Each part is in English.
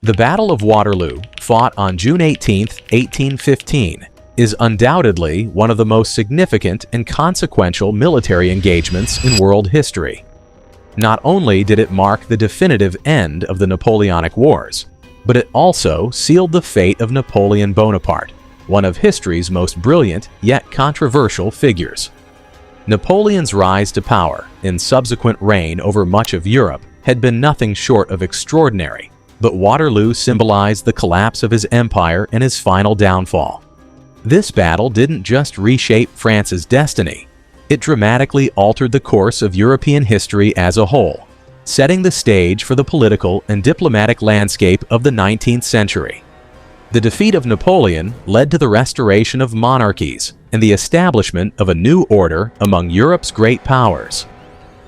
The Battle of Waterloo, fought on June 18, 1815, is undoubtedly one of the most significant and consequential military engagements in world history. Not only did it mark the definitive end of the Napoleonic Wars, but it also sealed the fate of Napoleon Bonaparte, one of history's most brilliant yet controversial figures. Napoleon's rise to power and subsequent reign over much of Europe had been nothing short of extraordinary, but Waterloo symbolized the collapse of his empire and his final downfall. This battle didn't just reshape France's destiny, it dramatically altered the course of European history as a whole, setting the stage for the political and diplomatic landscape of the 19th century. The defeat of Napoleon led to the restoration of monarchies and the establishment of a new order among Europe's great powers.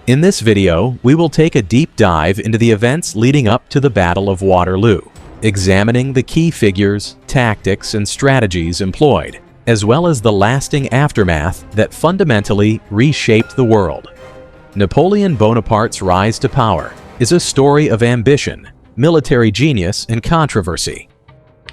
In this video, we will take a deep dive into the events leading up to the Battle of Waterloo, examining the key figures, tactics, and strategies employed, as well as the lasting aftermath that fundamentally reshaped the world. Napoleon Bonaparte's rise to power is a story of ambition, military genius, and controversy.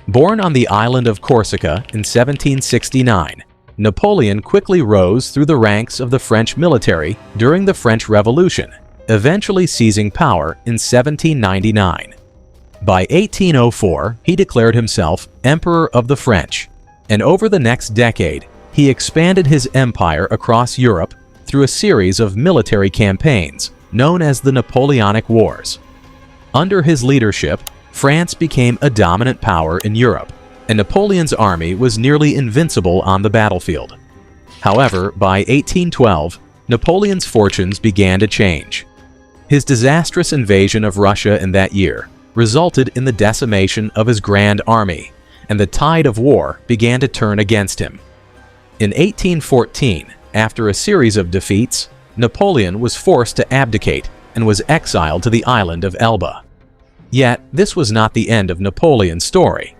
Born on the island of Corsica in 1769, Napoleon quickly rose through the ranks of the French military during the French Revolution, eventually seizing power in 1799. By 1804, he declared himself Emperor of the French, and over the next decade, he expanded his empire across Europe through a series of military campaigns known as the Napoleonic Wars. Under his leadership, France became a dominant power in Europe, and Napoleon's army was nearly invincible on the battlefield. However, by 1812, Napoleon's fortunes began to change. His disastrous invasion of Russia in that year resulted in the decimation of his grand army, and the tide of war began to turn against him. In 1814, after a series of defeats, Napoleon was forced to abdicate and was exiled to the island of Elba. Yet, this was not the end of Napoleon's story.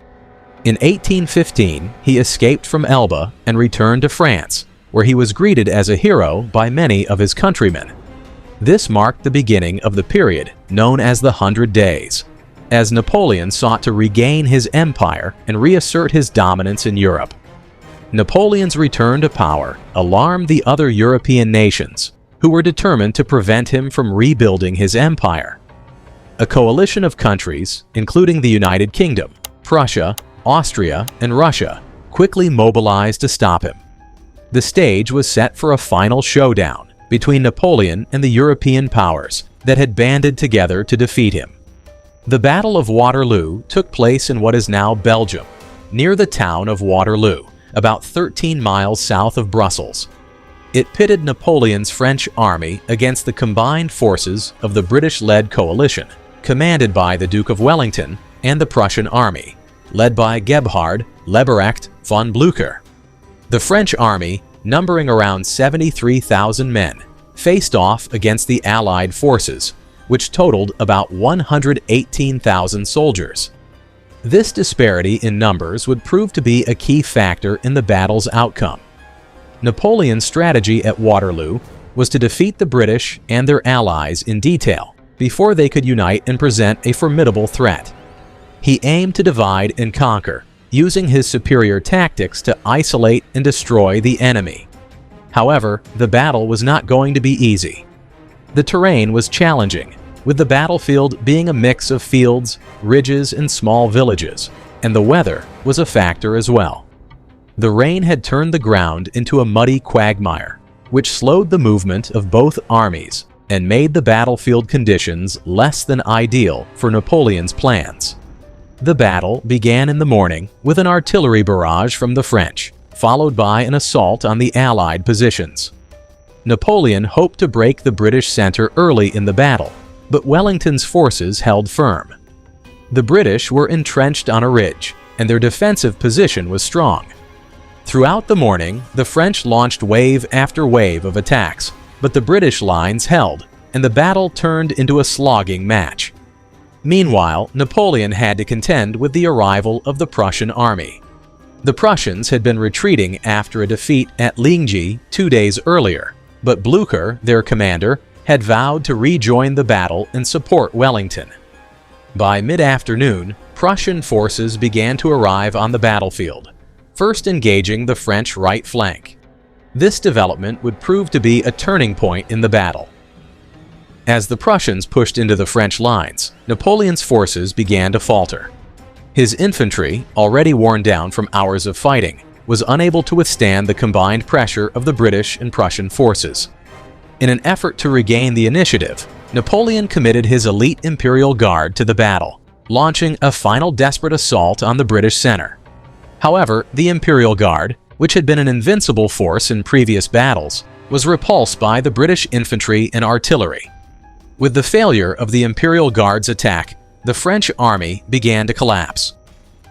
In 1815, he escaped from Elba and returned to France, where he was greeted as a hero by many of his countrymen. This marked the beginning of the period known as the 100 Days, as Napoleon sought to regain his empire and reassert his dominance in Europe. Napoleon's return to power alarmed the other European nations, who were determined to prevent him from rebuilding his empire. A coalition of countries, including the United Kingdom, Prussia, Austria, and Russia, quickly mobilized to stop him. The stage was set for a final showdown between Napoleon and the European powers that had banded together to defeat him. The Battle of Waterloo took place in what is now Belgium, near the town of Waterloo, about 13 miles south of Brussels. It pitted Napoleon's French army against the combined forces of the British-led coalition, commanded by the Duke of Wellington, and the Prussian army, led by Gebhard Leberecht von Blücher. The French army, numbering around 73,000 men, faced off against the Allied forces, which totaled about 118,000 soldiers. This disparity in numbers would prove to be a key factor in the battle's outcome. Napoleon's strategy at Waterloo was to defeat the British and their allies in detail before they could unite and present a formidable threat. He aimed to divide and conquer, using his superior tactics to isolate and destroy the enemy. However, the battle was not going to be easy. The terrain was challenging, with the battlefield being a mix of fields, ridges, and small villages, and the weather was a factor as well. The rain had turned the ground into a muddy quagmire, which slowed the movement of both armies and made the battlefield conditions less than ideal for Napoleon's plans. The battle began in the morning with an artillery barrage from the French, followed by an assault on the Allied positions. Napoleon hoped to break the British center early in the battle, but Wellington's forces held firm. The British were entrenched on a ridge, and their defensive position was strong. Throughout the morning, the French launched wave after wave of attacks, but the British lines held, and the battle turned into a slogging match. Meanwhile, Napoleon had to contend with the arrival of the Prussian army. The Prussians had been retreating after a defeat at Ligny 2 days earlier, but Blücher, their commander, had vowed to rejoin the battle and support Wellington. By mid-afternoon, Prussian forces began to arrive on the battlefield, first engaging the French right flank. This development would prove to be a turning point in the battle. As the Prussians pushed into the French lines, Napoleon's forces began to falter. His infantry, already worn down from hours of fighting, was unable to withstand the combined pressure of the British and Prussian forces. In an effort to regain the initiative, Napoleon committed his elite Imperial Guard to the battle, launching a final desperate assault on the British center. However, the Imperial Guard, which had been an invincible force in previous battles, was repulsed by the British infantry and artillery. With the failure of the Imperial Guard's attack, the French army began to collapse.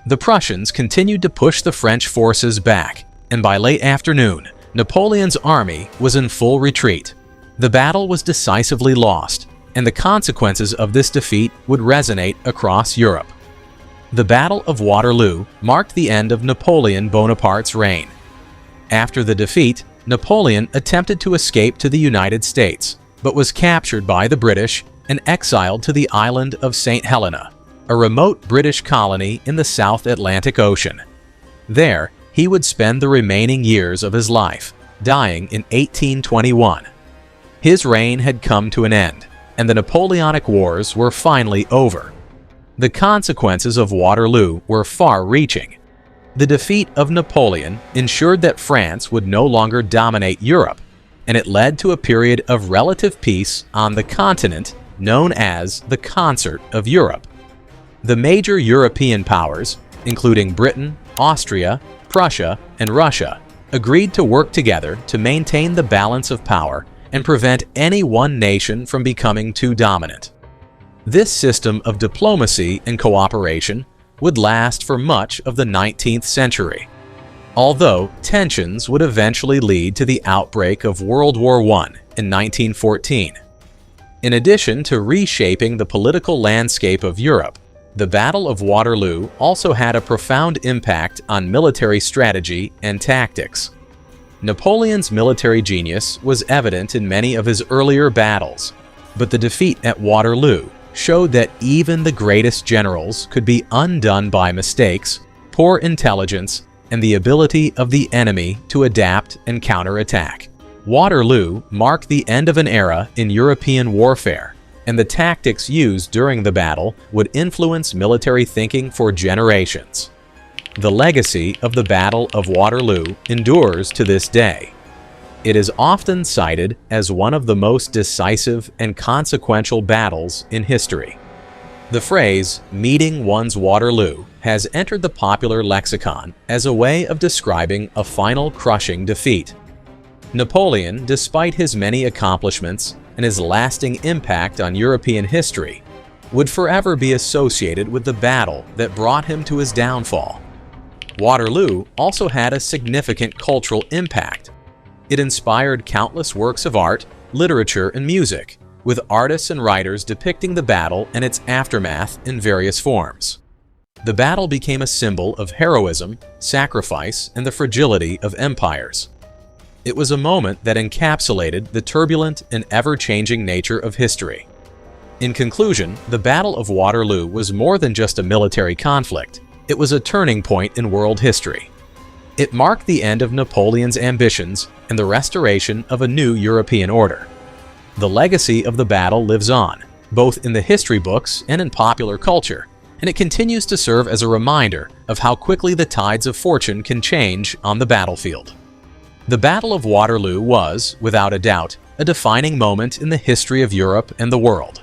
The Prussians continued to push the French forces back, and by late afternoon, Napoleon's army was in full retreat. The battle was decisively lost, and the consequences of this defeat would resonate across Europe. The Battle of Waterloo marked the end of Napoleon Bonaparte's reign. After the defeat, Napoleon attempted to escape to the United States, but was captured by the British and exiled to the island of St. Helena, a remote British colony in the South Atlantic Ocean. There, he would spend the remaining years of his life, dying in 1821. His reign had come to an end, and the Napoleonic Wars were finally over. The consequences of Waterloo were far-reaching. The defeat of Napoleon ensured that France would no longer dominate Europe, and it led to a period of relative peace on the continent known as the Concert of Europe. The major European powers, including Britain, Austria, Prussia, and Russia, agreed to work together to maintain the balance of power and prevent any one nation from becoming too dominant. This system of diplomacy and cooperation would last for much of the 19th century, although tensions would eventually lead to the outbreak of World War I in 1914. In addition to reshaping the political landscape of Europe, the Battle of Waterloo also had a profound impact on military strategy and tactics. Napoleon's military genius was evident in many of his earlier battles, but the defeat at Waterloo showed that even the greatest generals could be undone by mistakes, poor intelligence, and the ability of the enemy to adapt and counterattack. Waterloo marked the end of an era in European warfare, and the tactics used during the battle would influence military thinking for generations. The legacy of the Battle of Waterloo endures to this day. It is often cited as one of the most decisive and consequential battles in history. The phrase, "meeting one's Waterloo," has entered the popular lexicon as a way of describing a final crushing defeat. Napoleon, despite his many accomplishments and his lasting impact on European history, would forever be associated with the battle that brought him to his downfall. Waterloo also had a significant cultural impact. It inspired countless works of art, literature, and music, with artists and writers depicting the battle and its aftermath in various forms. The battle became a symbol of heroism, sacrifice, and the fragility of empires. It was a moment that encapsulated the turbulent and ever-changing nature of history. In conclusion, the Battle of Waterloo was more than just a military conflict. It was a turning point in world history. It marked the end of Napoleon's ambitions and the restoration of a new European order. The legacy of the battle lives on, both in the history books and in popular culture, and it continues to serve as a reminder of how quickly the tides of fortune can change on the battlefield. The Battle of Waterloo was, without a doubt, a defining moment in the history of Europe and the world.